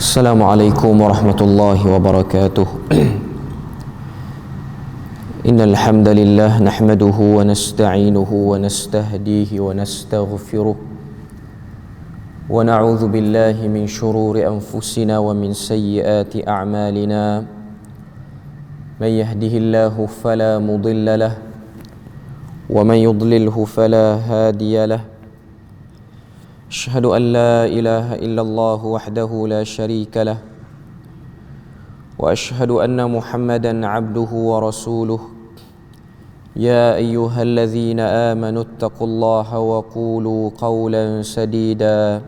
Assalamualaikum warahmatullahi wabarakatuh. Innal hamdalillah nahmaduhu wa nasta'inuhu wa nastahdihi wa nastaghfiruh wa na'udzu billahi min shururi anfusina wa min sayyiati a'malina. Man yahdihillahu fala mudilla lahu wa man yudlilhu fala hadiya lahu. أشهد أن لا إله إلا الله وحده لا شريك له وأشهد أن محمدا عبده ورسوله يا أيها الذين آمنوا اتقوا الله وقولوا قولا سديدا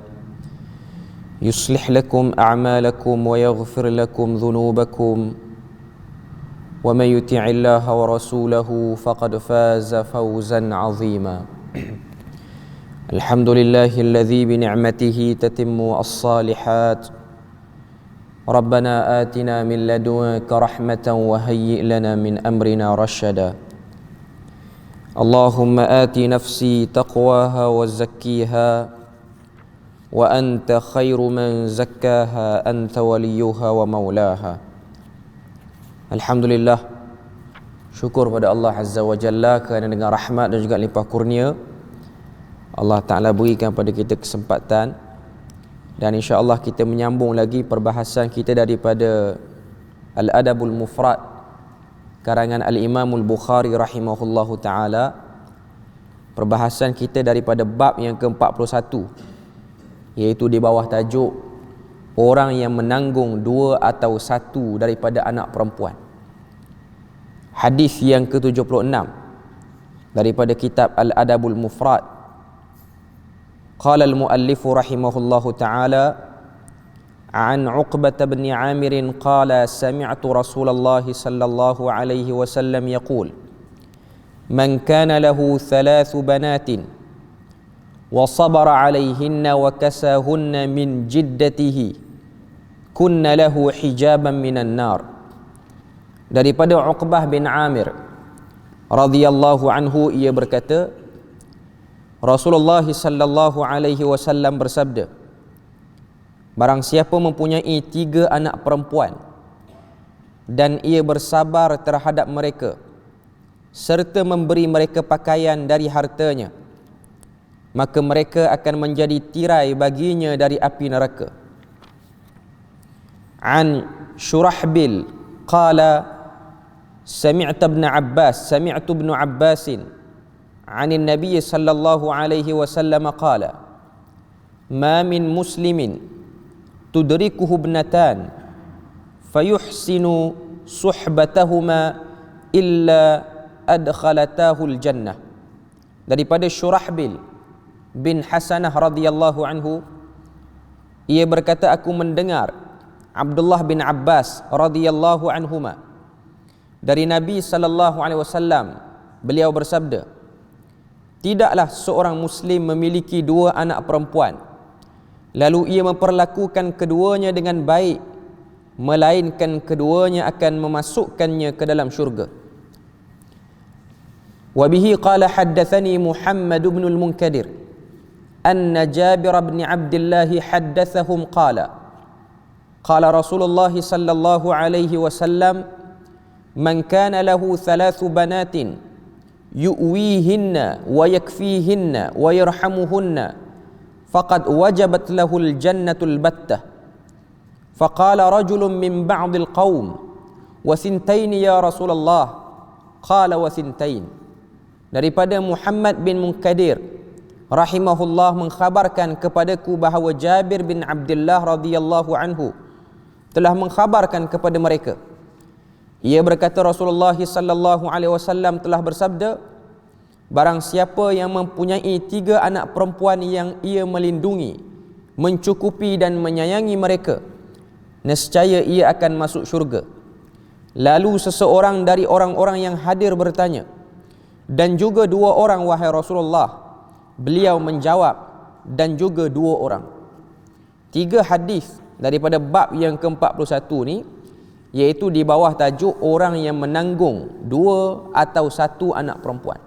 يصلح لكم أعمالكم ويغفر لكم ذنوبكم ومن يطع الله ورسوله فقد فاز فوزا عظيما. الحمد لله الذي بنعمته تتم الصالحات. ربنا آتنا من لدنك رحمة وهيئ لنا من أمرنا رشدا. اللهم آت نفسي تقواها وزكيها وأنت خير من زكاها أنت وليها ومولاها. Alhamdulillah, syukur pada Allah Azza wa Jalla kerana dengan rahmat dan juga limpah kurnia Allah Ta'ala berikan pada kita kesempatan, dan insya-Allah kita menyambung lagi perbahasan kita daripada Al-Adabul Mufrad karangan Al-Imamul Bukhari rahimahullahu ta'ala. Perbahasan kita daripada bab yang ke-41, iaitu di bawah tajuk orang yang menanggung dua atau satu daripada anak perempuan. Hadis yang ke-76 daripada kitab Al-Adabul Mufrad. قال المؤلف رحمه الله تعالى عن عقبة بن عامر قال سمعت رسول الله صلى الله عليه وسلم يقول من كان له 3 بنات وصبر عليهن وكساهن من جدته كن له حجابا من النار. Daripada Uqbah bin Amir radhiyallahu anhu, ia berkata, Rasulullah sallallahu alaihi wasallam bersabda, barang siapa mempunyai 3 anak perempuan dan ia bersabar terhadap mereka serta memberi mereka pakaian dari hartanya, maka mereka akan menjadi tirai baginya dari api neraka. An Shurahbil qala sami'tu ibn Abbasin عن النبي صلى الله عليه وسلم قال ما من مسلم تدركه ابنتان فيحسن صحبتهما إلا أدخلتاه الجنة. Daripada Shurahbil bin Hasanah radhiyallahu anhu, ia berkata, aku mendengar Abdullah bin Abbas radhiyallahu anhuma dari Nabi sallallahu alaihi wasallam, beliau bersabda, tidaklah seorang Muslim memiliki 2 anak perempuan lalu ia memperlakukan keduanya dengan baik, melainkan keduanya akan memasukkannya ke dalam syurga. Wa bihi qala haddatsani Muhammad bin al-Munkadir anna Jabir bin Abdullah haddatsahum qala qala Rasulullah sallallahu alaihi wasallam man kana lahu 3 banatin yu'wihinna wa yakfihinna wa yarhamuhunna faqad wajabat lahul jannatul battah. Faqala rajulun min ba'dil qawm wa thintain ya Rasulullah, qala wa thintain. Daripada Muhammad bin Munkadir rahimahullah mengkhabarkan kepadaku bahawa Jabir bin Abdullah radhiyallahu anhu telah mengkhabarkan kepada mereka, ia berkata, Rasulullah sallallahu alaihi wasallam telah bersabda, barang siapa yang mempunyai 3 anak perempuan yang ia melindungi, mencukupi dan menyayangi mereka, nescaya ia akan masuk syurga. Lalu seseorang dari orang-orang yang hadir bertanya, dan juga 2 orang wahai Rasulullah? Beliau menjawab, dan juga 2 orang. 3 hadis daripada bab yang ke-41 ni, iaitu di bawah tajuk orang yang menanggung 2 atau 1 anak perempuan.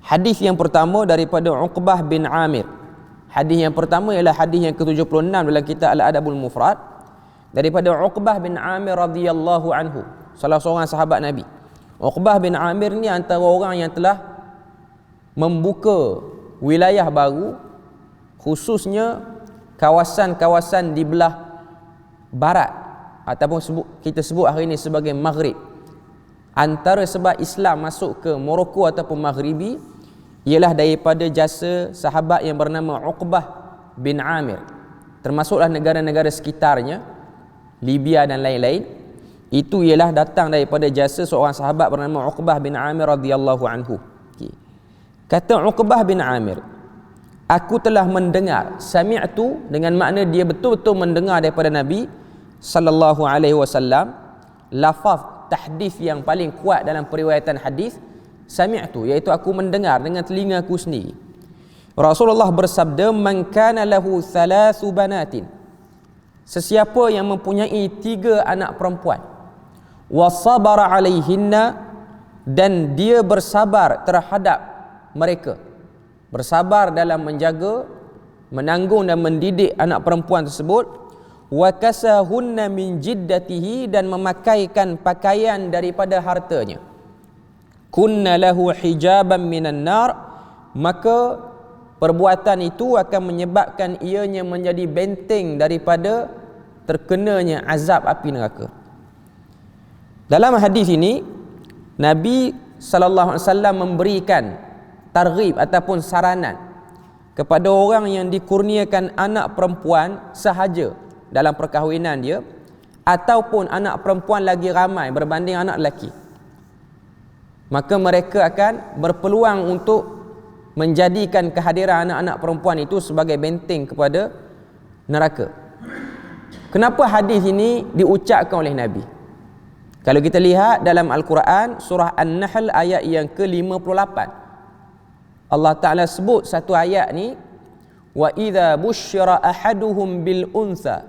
Hadis yang pertama daripada Uqbah bin Amir. Hadis yang pertama ialah hadis yang ke-76 dalam kitab Al-Adabul Mufrad. daripada Uqbah bin Amir radhiyallahu anhu, salah seorang sahabat Nabi. Uqbah bin Amir ni antara orang yang telah membuka wilayah baru, khususnya kawasan-kawasan di belah barat ataupun kita sebut hari ini sebagai Maghrib. Antara sebab Islam masuk ke Morocco ataupun Maghribi ialah daripada jasa sahabat yang bernama Uqbah bin Amir, termasuklah negara-negara sekitarnya, Libya dan lain-lain. Itu ialah datang daripada jasa seorang sahabat bernama Uqbah bin Amir radhiyallahu anhu. Kata Uqbah bin Amir, aku telah mendengar, sami'tu dengan makna dia betul-betul mendengar daripada Nabi sallallahu alaihi wasallam, lafaz tahdis yang paling kuat dalam periwayatan hadis, sami'tu, iaitu aku mendengar dengan telingaku sendiri. Rasulullah bersabda, man kana lahu thalathu banatin, sesiapa yang mempunyai 3 anak perempuan, wa sabara alaihinna, dan dia bersabar terhadap mereka, bersabar dalam menjaga, menanggung dan mendidik anak perempuan tersebut, wa kasahunna min jiddatihi, dan memakaikan pakaian daripada hartanya, kunna lahu hijaban minan nar, maka perbuatan itu akan menyebabkan ianya menjadi benteng daripada terkenanya azab api neraka. Dalam hadis ini Nabi sallallahu alaihi wasallam memberikan targhib ataupun saranan kepada orang yang dikurniakan anak perempuan sahaja dalam perkahwinan dia, ataupun anak perempuan lagi ramai berbanding anak lelaki, maka mereka akan berpeluang untuk menjadikan kehadiran anak-anak perempuan itu sebagai benteng kepada neraka. Kenapa hadis ini diucapkan oleh Nabi? Kalau kita lihat dalam Al-Quran surah An-Nahl ayat yang ke-58, Allah Ta'ala sebut satu ayat ni, wa idza busyira ahaduhum bil untha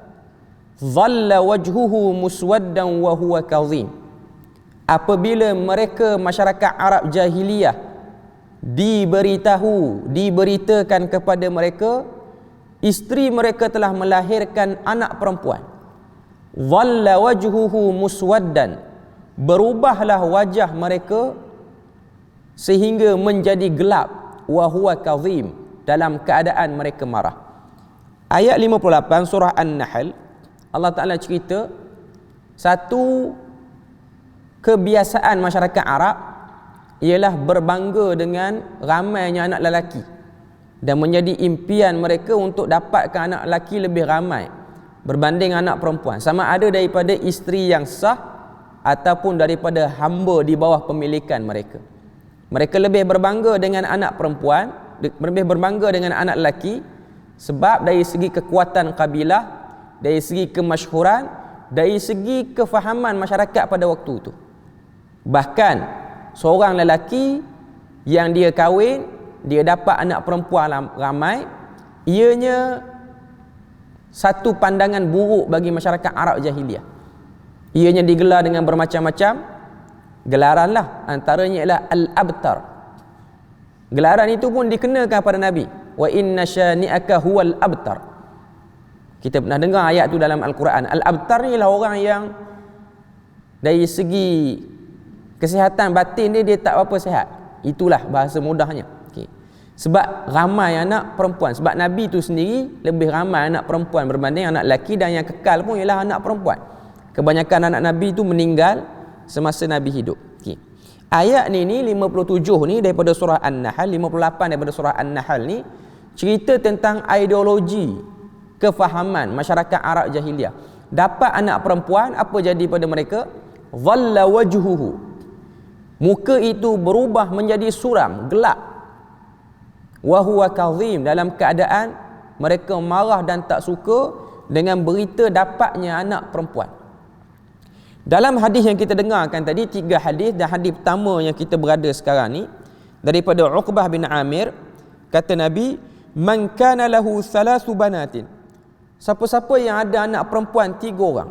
dhalla wajhuhu muswaddan wa huwa kadhim. Apabila mereka masyarakat Arab jahiliyah diberitakan kepada mereka isteri mereka telah melahirkan anak perempuan, dhalla wajhuhu muswaddan, berubahlah wajah mereka sehingga menjadi gelap, wa huwa kadhim, dalam keadaan mereka marah. Ayat 58 surah An-Nahl, Allah Ta'ala cerita satu kebiasaan masyarakat Arab ialah berbangga dengan ramainya anak lelaki, dan menjadi impian mereka untuk dapatkan anak lelaki lebih ramai berbanding anak perempuan, sama ada daripada isteri yang sah ataupun daripada hamba di bawah pemilikan mereka. Mereka lebih berbangga dengan anak perempuan, lebih berbangga dengan anak lelaki, sebab dari segi kekuatan kabilah, dari segi kemasyhuran, dari segi kefahaman masyarakat pada waktu itu. Bahkan seorang lelaki yang dia kahwin, dia dapat anak perempuan ramai, ianya satu pandangan buruk bagi masyarakat Arab jahiliyah. Ianya digelar dengan bermacam-macam gelaran lah, antaranya ialah Al-Abtar. Gelaran itu pun dikenakan pada Nabi, wa inna syani'aka huwal abtar. Kita pernah dengar ayat tu dalam Al-Quran. Al-Abtar ni ialah orang yang dari segi kesihatan batin dia tak apa sihat. Itulah bahasa mudahnya. Sebab ramai anak perempuan, sebab Nabi tu sendiri lebih ramai anak perempuan berbanding anak lelaki, dan yang kekal pun ialah anak perempuan. Kebanyakan anak Nabi tu meninggal semasa Nabi hidup. Ayat ni 57 ni daripada surah An-Nahl, 58 daripada surah An-Nahl ni cerita tentang ideologi kefahaman masyarakat Arab jahiliyah. Dapat anak perempuan, apa jadi pada mereka? Dhalla wajhuhu, muka itu berubah menjadi suram, gelap. Wa huwa kadhim, dalam keadaan mereka marah dan tak suka dengan berita dapatnya anak perempuan. Dalam hadis yang kita dengarkan tadi, 3 hadis, dan hadis pertama yang kita berada sekarang ni daripada Uqbah bin Amir, kata Nabi, man kana lahu thalathu banatin, siapa-siapa yang ada anak perempuan 3 orang.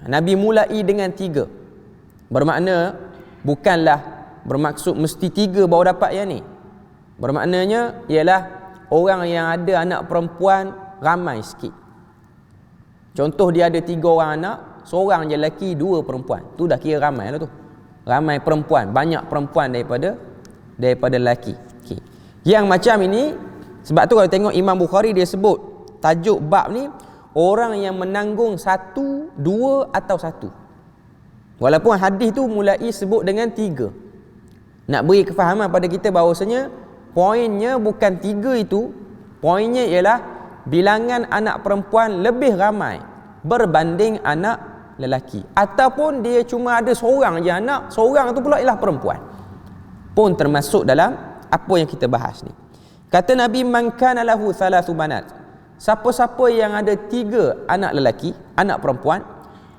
Nabi mulai dengan 3, bermakna bukanlah bermaksud mesti 3 baru dapat yang ni. Bermaknanya ialah orang yang ada anak perempuan ramai sikit. Contoh dia ada 3 orang anak, seorang je lelaki, 2 perempuan. Tu dah kira ramai lah tu. Ramai perempuan, banyak perempuan daripada lelaki. Okay. Yang macam ini, sebab tu kalau tengok Imam Bukhari dia sebut tajuk bab ni, orang yang menanggung 1, 2 atau 1. Walaupun hadis tu mulai sebut dengan 3. Nak beri kefahaman pada kita bahawasanya poinnya bukan 3 itu, poinnya ialah bilangan anak perempuan lebih ramai berbanding anak lelaki, ataupun dia cuma ada seorang je anak, seorang tu pula ialah perempuan, pun termasuk dalam apa yang kita bahas ni. Kata Nabi, man kana lahu 3 banat, siapa-siapa yang ada 3 anak lelaki, anak perempuan,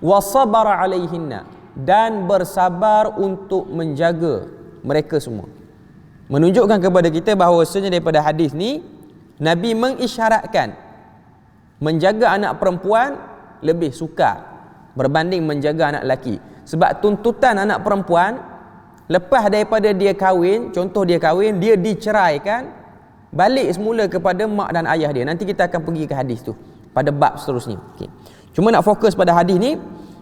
wa sabara alaihinna, dan bersabar untuk menjaga mereka semua. Menunjukkan kepada kita bahawasanya daripada hadis ni Nabi mengisyaratkan menjaga anak perempuan lebih sukar berbanding menjaga anak lelaki. Sebab tuntutan anak perempuan lepas daripada dia kahwin, contoh dia kahwin, dia diceraikan, balik semula kepada mak dan ayah dia. Nanti kita akan pergi ke hadis tu pada bab seterusnya. Okay. Cuma nak fokus pada hadis ni,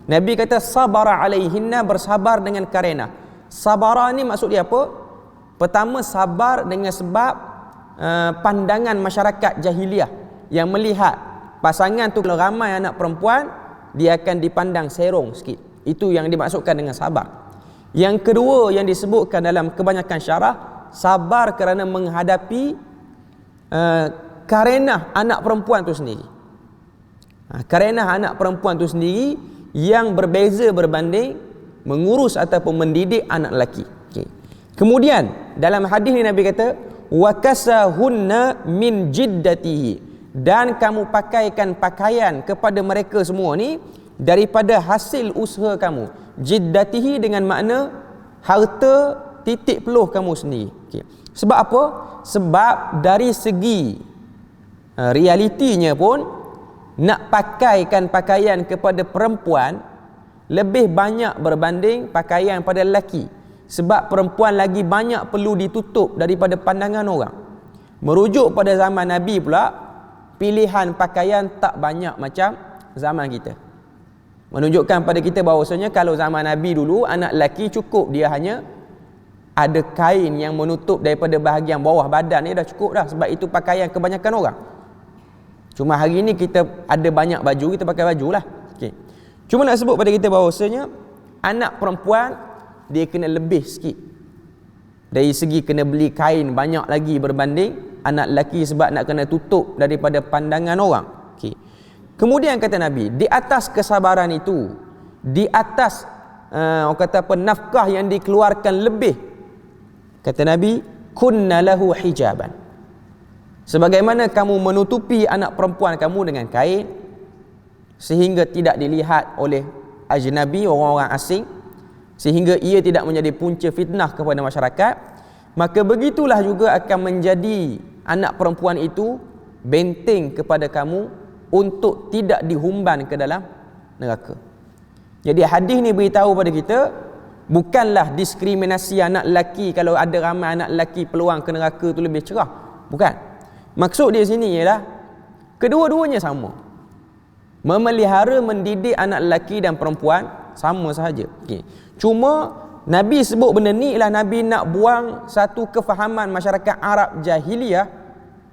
Nabi kata sabara alaihinna, bersabar dengan karenah. Sabara ni maksud dia apa? Pertama, sabar dengan sebab pandangan masyarakat jahiliah yang melihat pasangan tu kalau ramai anak perempuan, dia akan dipandang serong sikit. Itu yang dimaksudkan dengan sabar. Yang kedua yang disebutkan dalam kebanyakan syarah, sabar kerana menghadapi karenah anak perempuan tu sendiri. Karenah anak perempuan tu sendiri yang berbeza berbanding mengurus ataupun mendidik anak lelaki. Okay. Kemudian dalam hadis ni Nabi kata wakasahunna min jiddatihi, dan kamu pakaikan pakaian kepada mereka semua ni daripada hasil usaha kamu. Jiddatihi dengan makna harta titik peluh kamu sendiri. Okay. Sebab apa? Sebab dari segi realitinya pun nak pakaikan pakaian kepada perempuan lebih banyak berbanding pakaian pada lelaki. Sebab perempuan lagi banyak perlu ditutup daripada pandangan orang. Merujuk pada zaman Nabi pula, pilihan pakaian tak banyak macam zaman kita. Menunjukkan pada kita bahawasanya kalau zaman Nabi dulu, anak lelaki cukup dia hanya ada kain yang menutup daripada bahagian bawah badan ni dah cukup dah. Sebab itu pakaian kebanyakan orang. Cuma hari ni kita ada banyak baju, kita pakai baju lah. Okay. Cuma nak sebut pada kita bahawasanya anak perempuan dia kena lebih sikit dari segi kena beli kain banyak lagi berbanding anak lelaki, sebab nak kena tutup daripada pandangan orang. Okay. Kemudian kata Nabi, di atas kesabaran itu, di atas orang kata apa, nafkah yang dikeluarkan lebih, kata Nabi, kunna lahu hijaban, sebagaimana kamu menutupi anak perempuan kamu dengan kain sehingga tidak dilihat oleh ajnabi, orang-orang asing, sehingga ia tidak menjadi punca fitnah kepada masyarakat, maka begitulah juga akan menjadi anak perempuan itu benteng kepada kamu untuk tidak dihumban ke dalam neraka. Jadi hadis ni beritahu pada kita bukanlah diskriminasi anak lelaki, kalau ada ramai anak lelaki peluang ke neraka tu lebih cerah. Bukan. Maksud dia sini ialah kedua-duanya sama. Memelihara, mendidik anak lelaki dan perempuan sama sahaja. Okay. Cuma Nabi sebut benda ni ialah Nabi nak buang satu kefahaman masyarakat Arab jahiliyah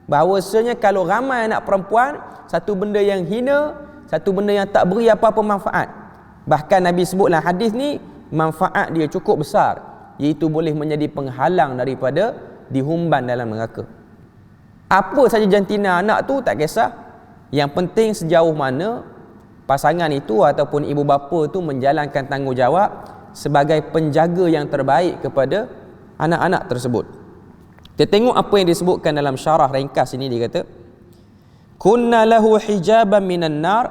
bahawasanya kalau ramai anak perempuan, satu benda yang hina, satu benda yang tak beri apa-apa manfaat. Bahkan Nabi sebutlah hadis ni manfaat dia cukup besar, iaitu boleh menjadi penghalang daripada dihumban dalam neraka. Apa saja jantina anak tu tak kisah, yang penting sejauh mana pasangan itu ataupun ibu bapa tu menjalankan tanggungjawab sebagai penjaga yang terbaik kepada anak-anak tersebut. Kita tengok apa yang disebutkan dalam syarah ringkas ini. Dia kata kunna lahu hijaban minan nar,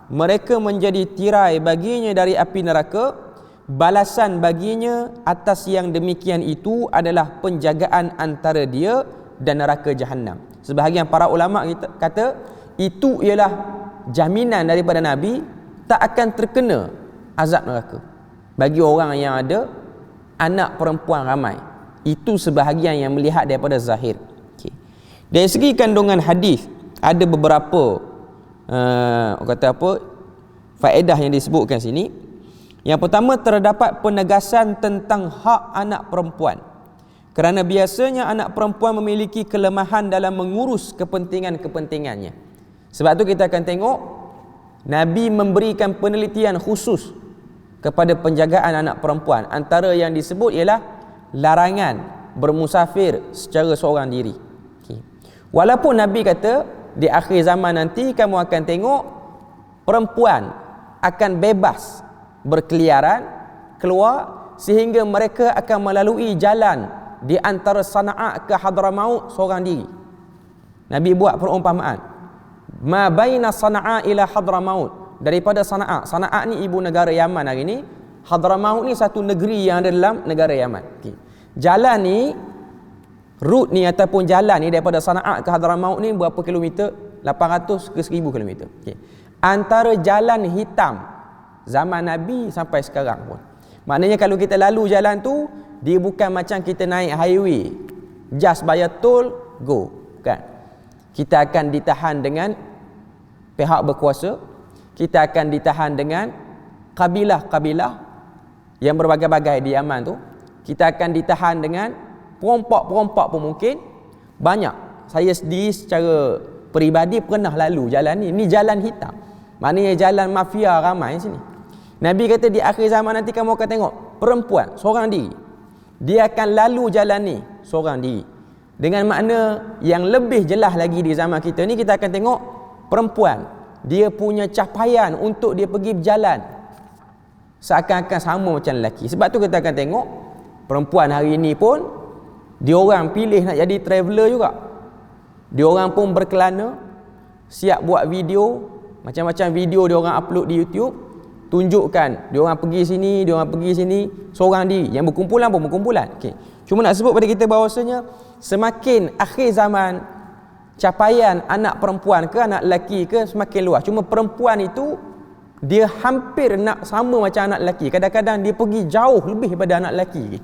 mereka menjadi tirai baginya dari api neraka, balasan baginya atas yang demikian itu adalah penjagaan antara dia dan neraka Jahannam. Sebahagian para ulama kata itu ialah jaminan daripada Nabi tak akan terkena azab neraka bagi orang yang ada anak perempuan ramai. Itu sebahagian yang melihat daripada zahir. Okay. Dari segi kandungan hadis ada beberapa kata apa, faedah yang disebutkan sini. Yang pertama, terdapat penegasan tentang hak anak perempuan. Kerana biasanya anak perempuan memiliki kelemahan dalam mengurus kepentingan-kepentingannya. Sebab tu kita akan tengok Nabi memberikan penelitian khusus kepada penjagaan anak perempuan. Antara yang disebut ialah larangan bermusafir secara seorang diri. Okay. Walaupun Nabi kata di akhir zaman nanti kamu akan tengok perempuan akan bebas berkeliaran keluar sehingga mereka akan melalui jalan di antara Sana'a ke Hadramaut seorang diri. Nabi buat perumpamaan, ma baina Sana'a ila Hadramaut, daripada Sana'a. Sana'a ni ibu negara Yaman hari ni, Hadramaut ni satu negeri yang ada dalam negara Yaman. Okay. Jalan ni, route ni ataupun jalan ni daripada Sana'a ke Hadramaut ni berapa kilometer? 800 ke 1000 kilometer. Okay. Antara jalan hitam zaman Nabi sampai sekarang pun. Maknanya kalau kita lalu jalan tu, dia bukan macam kita naik highway, just bayar tol, go. Kan? Kita akan ditahan dengan pihak berkuasa, kita akan ditahan dengan kabilah-kabilah yang berbagai-bagai di Yaman tu. Kita akan ditahan dengan perompak-perompak pun mungkin. Banyak. Saya sendiri secara peribadi pernah lalu jalan ni. Ni jalan hitam. Maknanya jalan mafia ramai sini. Nabi kata di akhir zaman nanti kamu akan tengok perempuan seorang diri, dia akan lalu jalan ni seorang diri. Dengan makna yang lebih jelas lagi di zaman kita ni, kita akan tengok perempuan dia punya capaian untuk dia pergi berjalan seakan-akan sama macam lelaki. Sebab tu kita akan tengok perempuan hari ni pun dia orang pilih nak jadi traveller juga. Dia orang pun berkelana, siap buat video, macam-macam video dia orang upload di YouTube, tunjukkan dia orang pergi sini, dia orang pergi sini seorang diri. Yang berkumpulan pun berkumpulan. Okay. Cuma nak sebut pada kita bahawasanya semakin akhir zaman, capaian anak perempuan ke anak lelaki ke semakin luas. Cuma perempuan itu dia hampir nak sama macam anak lelaki. Kadang-kadang dia pergi jauh lebih daripada anak lelaki.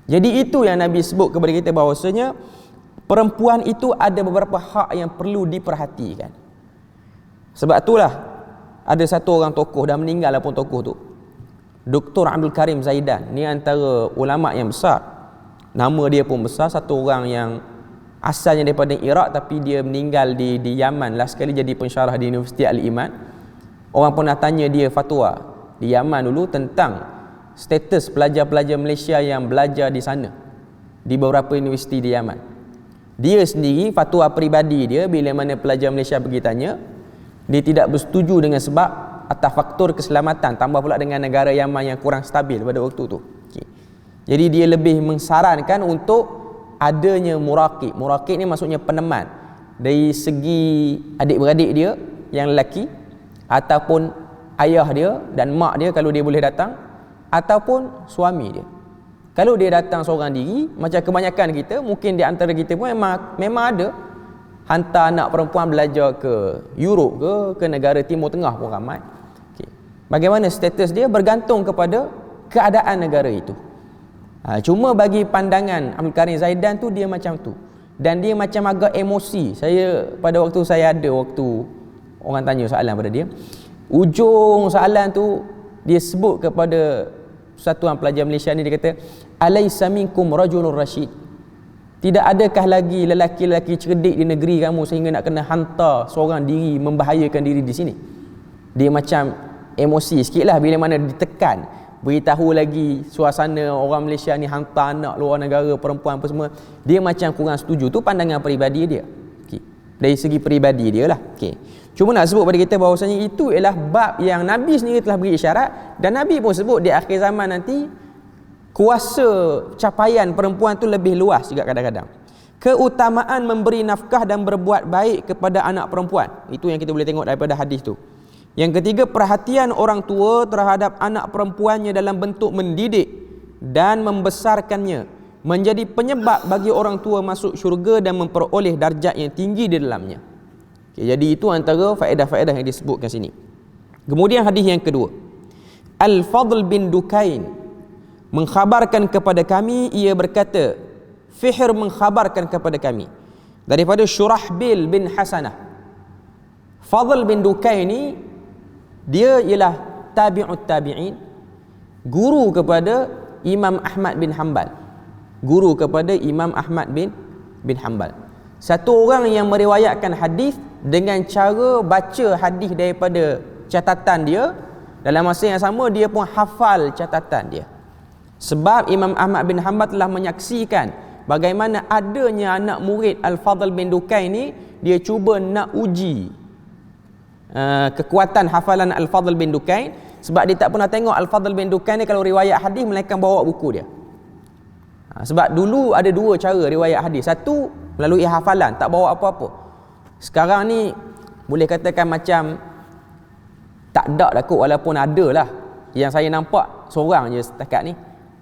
Jadi itu yang Nabi sebut kepada kita bahawasanya perempuan itu ada beberapa hak yang perlu diperhatikan. Sebab itulah ada satu orang tokoh, dah meninggal lah pun tokoh tu, Dr. Abdul Karim Zaidan. Ni antara ulama' yang besar. Nama dia pun besar. Satu orang yang asalnya daripada Iraq tapi dia meninggal di Yaman. Last sekali jadi pensyarah di Universiti Al-Iman. Orang pun nak tanya dia fatwa di Yaman dulu tentang status pelajar-pelajar Malaysia yang belajar di sana, di beberapa universiti di Yaman. Dia sendiri, fatwa peribadi dia, bila mana pelajar Malaysia pergi tanya, dia tidak bersetuju dengan sebab atas faktor keselamatan, tambah pula dengan negara Yaman yang kurang stabil pada waktu tu. Okay. Jadi dia lebih mengsarankan untuk adanya muraqib. Muraqib ni maksudnya peneman dari segi adik-beradik dia yang lelaki, ataupun ayah dia dan mak dia kalau dia boleh datang, ataupun suami dia. Kalau dia datang seorang diri, macam kebanyakan kita, mungkin di antara kita pun memang ada hantar anak perempuan belajar ke Europe ke negara Timur Tengah pun ramai. Okay. Bagaimana status dia bergantung kepada keadaan negara itu. Cuma bagi pandangan Abdul Karim Zaidan tu, dia macam tu. Dan dia macam agak emosi. Saya pada waktu saya ada, waktu orang tanya soalan pada dia, ujung soalan tu dia sebut kepada Persatuan Pelajar Malaysia ni, dia kata, alaisa minkum rajulun rasyid, tidak adakah lagi lelaki-lelaki cerdik di negeri kamu sehingga nak kena hantar seorang diri membahayakan diri di sini. Dia macam emosi sikit lah bila mana ditekan, beritahu lagi suasana orang Malaysia ni hantar anak luar negara, perempuan apa semua. Dia macam kurang setuju. Tu pandangan peribadi dia. Okay. Dari segi peribadi dia lah. Okay. Cuma nak sebut pada kita bahawasanya itu ialah bab yang Nabi sendiri telah beri isyarat, dan Nabi pun sebut di akhir zaman nanti kuasa capaian perempuan tu lebih luas juga kadang-kadang. Keutamaan memberi nafkah dan berbuat baik kepada anak perempuan. Itu yang kita boleh tengok daripada hadis tu. Yang ketiga, perhatian orang tua terhadap anak perempuannya dalam bentuk mendidik dan membesarkannya menjadi penyebab bagi orang tua masuk syurga dan memperoleh darjat yang tinggi di dalamnya. Okay, jadi itu antara faedah-faedah yang disebutkan sini. Kemudian hadis yang kedua, Al-Fadl bin Dukain mengkhabarkan kepada kami, ia berkata, Fihr mengkhabarkan kepada kami daripada Syurahbil bin Hasanah. Fadl bin Dukain ni Dia ialah tabi'ut tabi'in, guru kepada Imam Ahmad bin Hanbal. Guru kepada Imam Ahmad bin Hanbal. Satu orang yang meriwayatkan hadis dengan cara baca hadis daripada catatan dia, dalam masa yang sama dia pun hafal catatan dia. Sebab Imam Ahmad bin Hanbal telah menyaksikan bagaimana adanya anak murid Al-Fadl bin Dukain ni, dia cuba nak uji kekuatan hafalan Al-Fadl bin Dukain, sebab dia tak pernah tengok Al-Fadl bin Dukain ni kalau riwayat hadis melainkan bawa buku dia. Sebab dulu ada dua cara riwayat hadis. Satu melalui hafalan, tak bawa apa-apa. Sekarang ni boleh katakan macam tak ada lah kot, walaupun ada lah. Yang saya nampak seorang je setakat ni,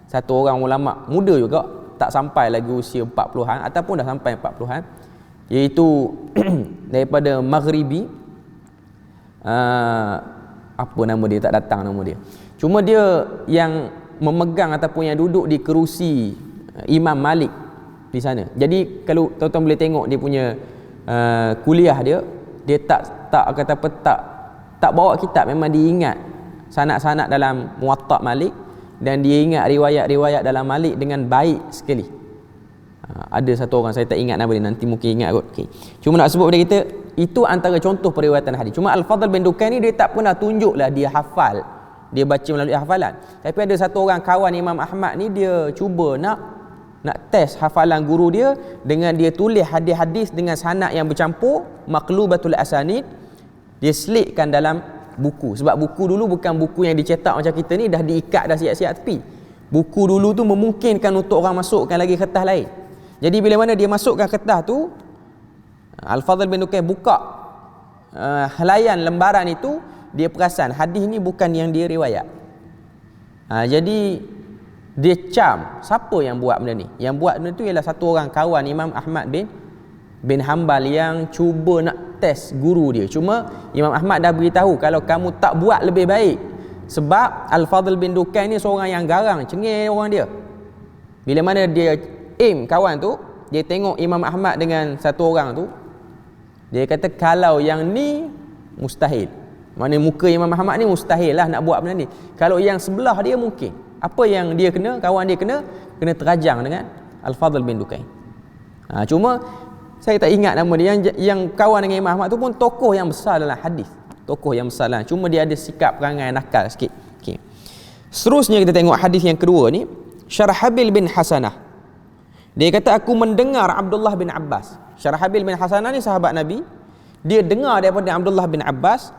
satu orang ulama muda juga, tak sampai lagi usia 40-an ataupun dah sampai 40-an, iaitu daripada Maghribi. Apa nama dia, tak datang nama dia. Cuma dia yang memegang ataupun yang duduk di kerusi Imam Malik di sana. Jadi kalau tuan-tuan boleh tengok dia punya kuliah dia tak kata apa, tak bawa kitab, memang diingat sanad-sanad dalam Muwatta Malik, dan dia ingat riwayat-riwayat dalam Malik dengan baik sekali. Ada satu orang, saya tak ingat nama dia, nanti mungkin ingat kot. Okay. Cuma nak sebut pada kita, itu antara contoh periwayatan hadis. Cuma Al-Fadl bin Dukain ni dia tak pernah tunjuklah dia hafal, dia baca melalui hafalan. Tapi ada satu orang kawan Imam Ahmad ni, dia cuba nak test hafalan guru dia dengan dia tulis hadis-hadis dengan sanad yang bercampur, maqlubatul asanid, dia selitkan dalam buku. Sebab buku dulu bukan buku yang dicetak macam kita ni, dah diikat, dah siap-siap tepi. Buku dulu tu memungkinkan untuk orang masukkan lagi kertas lain. Jadi bila mana dia masukkan kertas tu, Al-Fadl bin Dukain buka helaian lembaran itu, dia perasan hadis ni bukan yang dia riwayat. Jadi dia cam, siapa yang buat benda ni? Yang buat benda tu ialah satu orang kawan Imam Ahmad bin Hanbal yang cuba nak test guru dia. Cuma Imam Ahmad dah beritahu, kalau kamu tak buat lebih baik. Sebab Al-Fadl bin Dukain ni seorang yang garang, cengih orang dia. Bila mana dia aim kawan tu, dia tengok Imam Ahmad dengan satu orang tu, dia kata kalau yang ni mustahil. Mana muka Imam Ahmad ni mustahil lah nak buat benda ni. Kalau yang sebelah dia mungkin. Apa yang dia kena, kawan dia kena terajang dengan Al-Fadl bin Dukain. Cuma saya tak ingat nama dia. Yang kawan dengan Imam Ahmad tu pun tokoh yang besar dalam hadis. Tokoh yang besar dalam. Cuma dia ada sikap perangai nakal sikit. Okay. Seterusnya kita tengok hadis yang kedua ni, Syarhabil bin Hasanah. Dia kata aku mendengar Abdullah bin Abbas. Syarhabil bin Hasanah ni sahabat Nabi. Dia dengar daripada Abdullah bin Abbas,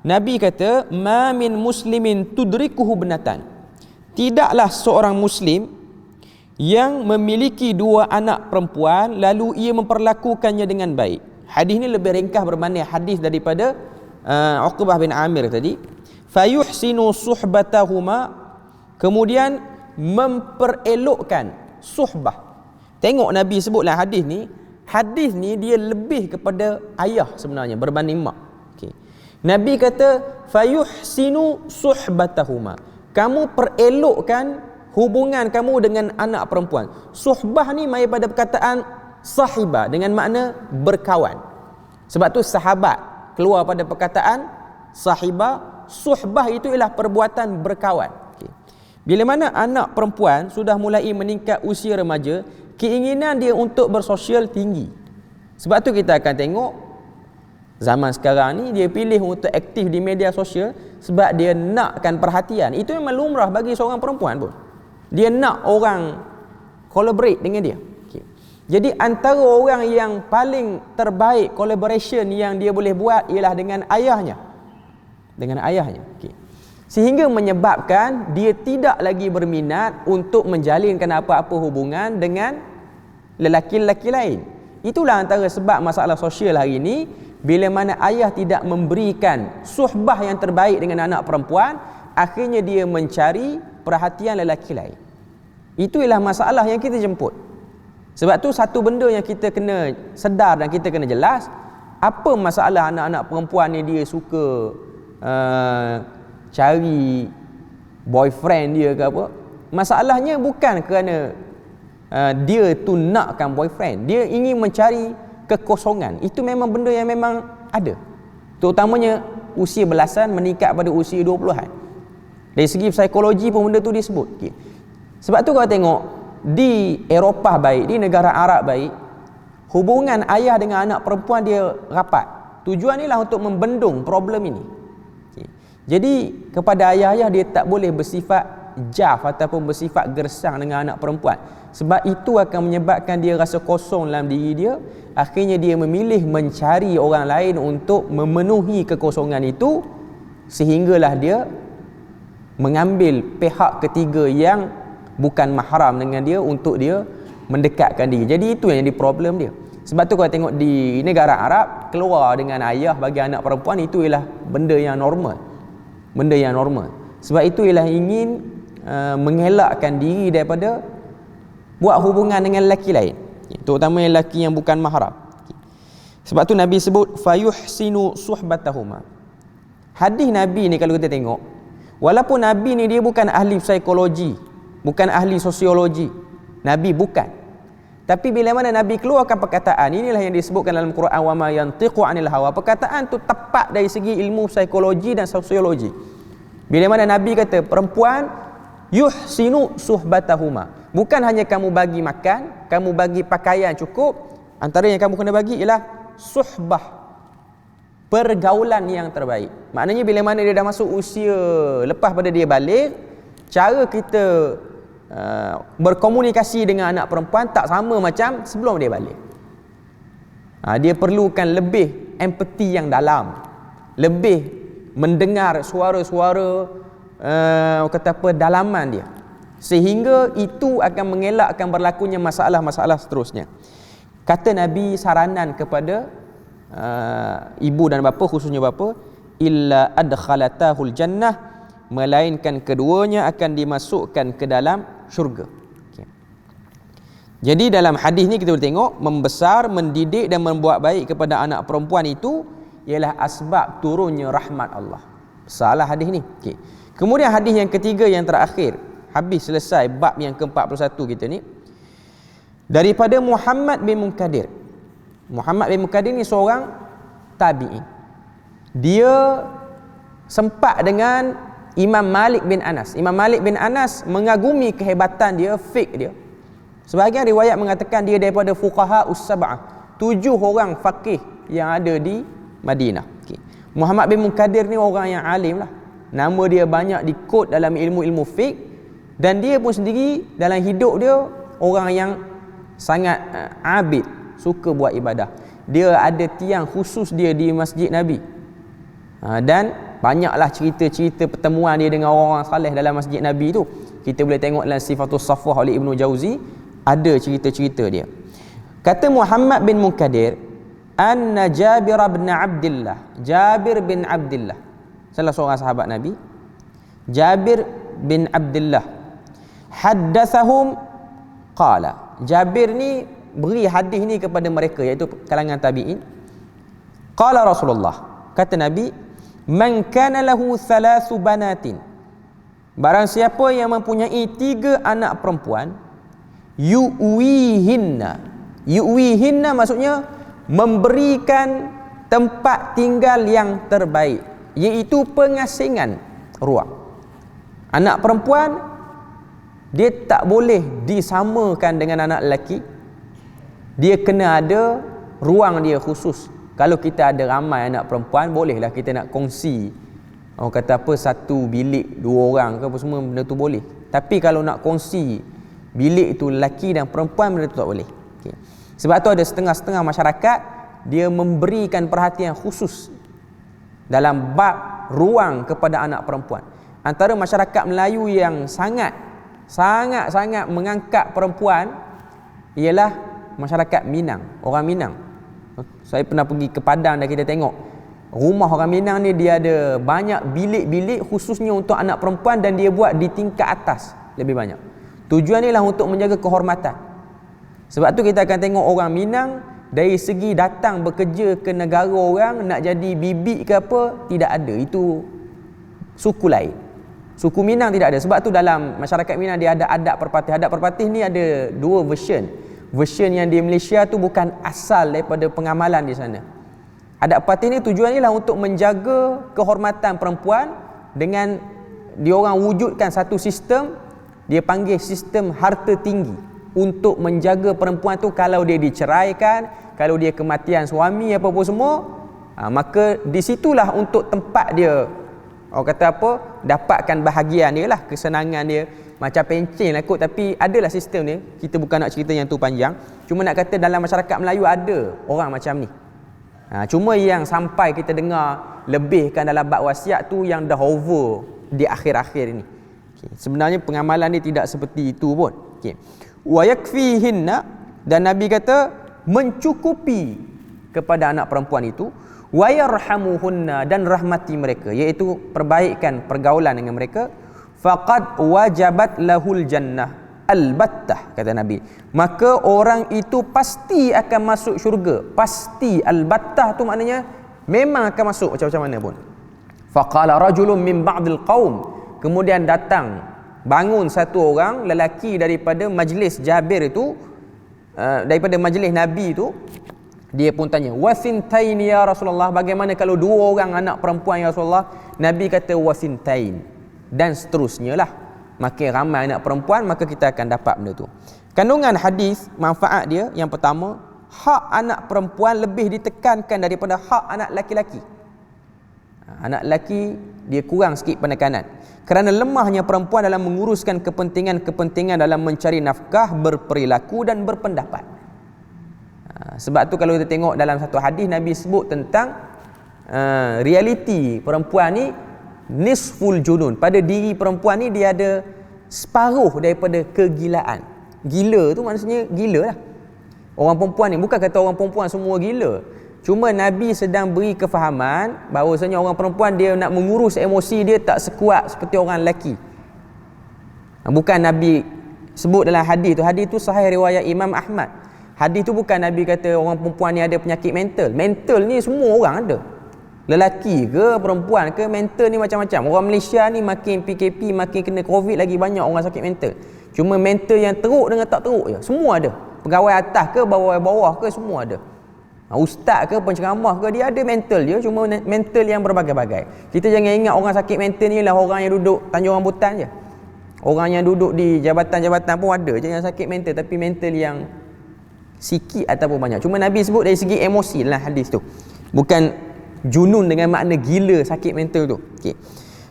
Nabi kata, "Ma min muslimin tudrikuhu binatan." Tidaklah seorang muslim yang memiliki dua anak perempuan lalu ia memperlakukannya dengan baik. Hadis ni lebih ringkas berbanding hadis daripada Uqbah bin Amir tadi. Fayuhsinu suhbatahuma, kemudian memperelokkan suhbah. Tengok Nabi sebutlah hadis ni dia lebih kepada ayah sebenarnya berbanding mak. Okay. Nabi kata fayuhsinu suhbatahuma, kamu perelokkan hubungan kamu dengan anak perempuan. Suhbah ni mai pada perkataan sahibah dengan makna berkawan. Sebab tu sahabat keluar pada perkataan sahibah. Suhbah itu ialah perbuatan berkawan. Okay. Bila mana anak perempuan sudah mulai meningkat usia remaja, keinginan dia untuk bersosial tinggi. Sebab tu kita akan tengok zaman sekarang ni dia pilih untuk aktif di media sosial sebab dia nakkan perhatian. Itu memang lumrah bagi seorang perempuan pun. Dia nak orang collaborate dengan dia. Okay. Jadi antara orang yang paling terbaik collaboration yang dia boleh buat ialah dengan ayahnya. Dengan ayahnya. Okay. Sehingga menyebabkan dia tidak lagi berminat untuk menjalinkan apa-apa hubungan dengan lelaki-lelaki lain. Itulah antara sebab masalah sosial hari ini. Bila mana ayah tidak memberikan suhbah yang terbaik dengan anak perempuan, akhirnya dia mencari perhatian lelaki lain. Itu ialah masalah yang kita jemput. Sebab tu satu benda yang kita kena sedar dan kita kena jelas, apa masalah anak-anak perempuan ni dia suka cari boyfriend dia ke apa. Masalahnya bukan kerana dia tu nakkan boyfriend, dia ingin mencari kekosongan. Itu memang benda yang memang ada. Terutamanya usia belasan meningkat pada usia 20-an. Dari segi psikologi pun benda tu disebut. Okay. Sebab tu kalau tengok di Eropah baik, di negara Arab baik, hubungan ayah dengan anak perempuan dia rapat. Tujuan ni lah untuk membendung problem ini. Okay. Jadi kepada ayah-ayah dia tak boleh bersifat jaf ataupun bersifat gersang dengan anak perempuan. Sebab itu akan menyebabkan dia rasa kosong dalam diri dia. Akhirnya dia memilih mencari orang lain untuk memenuhi kekosongan itu, sehinggalah dia mengambil pihak ketiga yang bukan mahram dengan dia untuk dia mendekatkan diri. Jadi itu yang jadi problem dia. Sebab tu kalau tengok di negara Arab, keluar dengan ayah bagi anak perempuan itu ialah benda yang normal. Benda yang normal. Sebab itu ialah ingin mengelakkan diri daripada buat hubungan dengan lelaki lain, terutama lelaki yang bukan mahram. Sebab tu Nabi sebut fayuhsinu suhbatahuma. Hadis Nabi ni kalau kita tengok, walaupun Nabi ni dia bukan ahli psikologi, bukan ahli sosiologi, Nabi bukan. Tapi bila mana Nabi keluarkan perkataan, inilah yang disebutkan dalam Quran, wa ma yantiqu anil hawa. Perkataan tu tepat dari segi ilmu psikologi dan sosiologi. Bila mana Nabi kata perempuan yuhsinu suhbatahuma, bukan hanya kamu bagi makan, kamu bagi pakaian cukup, antara yang kamu kena bagi ialah suhbah, pergaulan yang terbaik. Maknanya bila mana dia dah masuk usia lepas pada dia balik, cara kita berkomunikasi dengan anak perempuan tak sama macam sebelum dia balik. Dia perlukan lebih empati yang dalam, lebih mendengar suara-suara kata apa, dalaman dia, sehingga itu akan mengelakkan berlakunya masalah-masalah seterusnya. Kata Nabi saranan kepada ibu dan bapa, khususnya bapa, illa adkhalatahul jannah, melainkan keduanya akan dimasukkan ke dalam syurga. Okay. Jadi dalam hadis ni kita boleh tengok membesar, mendidik dan membuat baik kepada anak perempuan itu ialah asbab turunnya rahmat Allah. Salah hadis ni. Okay. Kemudian hadis yang ketiga yang terakhir, habis selesai bab yang ke-41 kita ni, daripada Muhammad bin Munkadir. Muhammad bin Munkadir ni seorang tabi'in. Dia sempat dengan Imam Malik bin Anas. Imam Malik bin Anas mengagumi kehebatan dia, fiqh dia. Sebahagian riwayat mengatakan dia daripada fuqaha us-sab'ah, 7 orang faqih yang ada di Madinah. Okay. Muhammad bin Munkadir ni orang yang alim lah. Nama dia banyak dikot dalam ilmu-ilmu fiqh, dan dia pun sendiri dalam hidup dia orang yang sangat abid, suka buat ibadah. Dia ada tiang khusus dia di Masjid Nabi. Dan banyaklah cerita-cerita pertemuan dia dengan orang-orang saleh dalam Masjid Nabi tu. Kita boleh tengok dalam Sifatus Safwah oleh Ibnu Jauzi, ada cerita-cerita dia. Kata Muhammad bin Munkadir, anna Jabir bin Abdullah, Jabir bin Abdullah, salah seorang sahabat Nabi, Jabir bin Abdullah, haddathahum qala. Jabir ni beri hadis ni kepada mereka, iaitu kalangan tabi'in. Qala Rasulullah, kata Nabi, man kana lahu 3 banatin, barang siapa yang mempunyai 3 anak perempuan, yu'wihinna. Yu'wihinna maksudnya memberikan tempat tinggal yang terbaik, iaitu pengasingan ruang. Anak perempuan dia tak boleh disamakan dengan anak lelaki. Dia kena ada ruang dia khusus. Kalau kita ada ramai anak perempuan, bolehlah kita nak kongsi, orang kata apa, 1 bilik 2 orang ke apa semua, benda tu boleh. Tapi kalau nak kongsi bilik tu lelaki dan perempuan, benda tu tak boleh. Okay. Sebab tu ada setengah-setengah masyarakat dia memberikan perhatian khusus dalam bab ruang kepada anak perempuan. Antara masyarakat Melayu yang sangat mengangkat perempuan ialah masyarakat Minang, orang Minang. Saya pernah pergi ke Padang dan kita tengok rumah orang Minang ni, dia ada banyak bilik-bilik khususnya untuk anak perempuan, dan dia buat di tingkat atas lebih banyak. Tujuan ni lah untuk menjaga kehormatan. Sebab tu kita akan tengok orang Minang dari segi datang bekerja ke negara orang, nak jadi bibik ke apa, tidak ada. Itu suku lain. Suku Minang tidak ada. Sebab tu dalam masyarakat Minang dia ada adat perpatih. Adat perpatih ni ada 2 version. Version yang di Malaysia tu bukan asal daripada pengamalan di sana. Adat parti ni tujuan ni lah untuk menjaga kehormatan perempuan dengan diorang wujudkan satu sistem, dia panggil sistem harta tinggi, untuk menjaga perempuan tu kalau dia diceraikan, kalau dia kematian suami apa-apa semua, maka di situlah untuk tempat dia, orang kata apa, dapatkan bahagian dia lah, kesenangan dia. Macam pencen lah kot, tapi adalah sistem ni. Kita bukan nak cerita yang tu panjang, cuma nak kata dalam masyarakat Melayu ada orang macam ni. Cuma yang sampai kita dengar lebihkan dalam bab wasiat tu yang dah over di akhir-akhir ini. Sebenarnya pengamalan dia tidak seperti itu pun. Wa yakfihinna, dan Nabi kata mencukupi kepada anak perempuan itu, wa yarhamuhunna, dan rahmati mereka, iaitu perbaikan pergaulan dengan mereka. Faqad wajabat lahul jannah albattah, kata Nabi, maka orang itu pasti akan masuk syurga. Pasti, albattah tu maknanya memang akan masuk macam-macam mana pun. Faqala rajulun min ba'dil qaum, kemudian datang, bangun satu orang lelaki daripada majlis Jabir itu, daripada majlis Nabi itu, dia pun tanya, wasintain ya Rasulullah, bagaimana kalau dua orang anak perempuan ya Rasulullah? Nabi kata wasintain, dan seterusnya lah. Makin ramai anak perempuan, maka kita akan dapat benda tu. Kandungan hadis, manfaat dia, yang pertama, hak anak perempuan lebih ditekankan daripada hak anak laki-laki. Anak lelaki dia kurang sikit penekanan, kerana lemahnya perempuan dalam menguruskan kepentingan-kepentingan dalam mencari nafkah, berperilaku dan berpendapat. Sebab tu kalau kita tengok dalam satu hadis, Nabi sebut tentang realiti perempuan ni nisful junun. Pada diri perempuan ni dia ada separuh daripada kegilaan. Gila tu maksudnya gila lah. Orang perempuan ni, bukan kata orang perempuan semua gila, cuma Nabi sedang beri kefahaman bahawasanya orang perempuan dia nak mengurus emosi dia tak sekuat seperti orang lelaki. Bukan Nabi sebut dalam hadis tu sahih riwayat Imam Ahmad. Hadis tu bukan Nabi kata orang perempuan ni ada penyakit mental. Mental ni semua orang ada, lelaki ke perempuan ke, mental ni macam-macam. Orang Malaysia ni makin PKP, makin kena Covid, lagi banyak orang sakit mental. Cuma mental yang teruk dengan tak teruk je, semua ada. Pegawai atas ke bawah-bawah ke, semua ada. Ustaz ke penceramah ke, dia ada mental dia, cuma mental yang berbagai-bagai. Kita jangan ingat orang sakit mental ni lah orang yang duduk Tanjung Rambutan je. Orang yang duduk di jabatan-jabatan pun ada je yang sakit mental, tapi mental yang sikit ataupun banyak. Cuma Nabi sebut dari segi emosi dalam hadis tu, bukan junun dengan makna gila, sakit mental tu. Okay.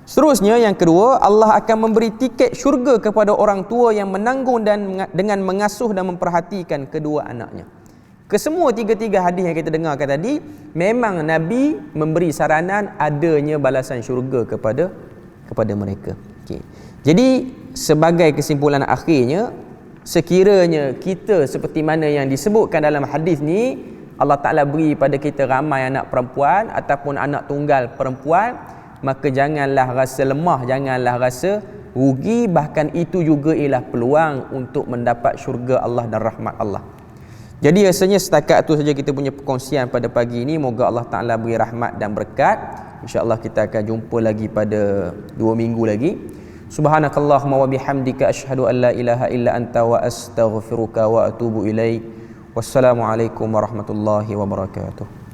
Seterusnya yang kedua, Allah akan memberi tiket syurga kepada orang tua yang menanggung dan dengan mengasuh dan memperhatikan kedua anaknya. Kesemua tiga-tiga hadis yang kita dengarkan tadi, memang Nabi memberi saranan adanya balasan syurga kepada mereka. Okay. Jadi sebagai kesimpulan akhirnya, sekiranya kita seperti mana yang disebutkan dalam hadis ni, Allah Ta'ala beri pada kita ramai anak perempuan ataupun anak tunggal perempuan, maka janganlah rasa lemah, janganlah rasa rugi, bahkan itu juga ialah peluang untuk mendapat syurga Allah dan rahmat Allah. Jadi rasanya setakat itu saja kita punya perkongsian pada pagi ini. Moga Allah Ta'ala beri rahmat dan berkat. InsyaAllah kita akan jumpa lagi pada 2 minggu lagi. Subhanakallahumma wa bihamdika asyhadu an la ilaha illa anta wa astaghfiruka wa atubu ilaik. Wassalamualaikum warahmatullahi wabarakatuh.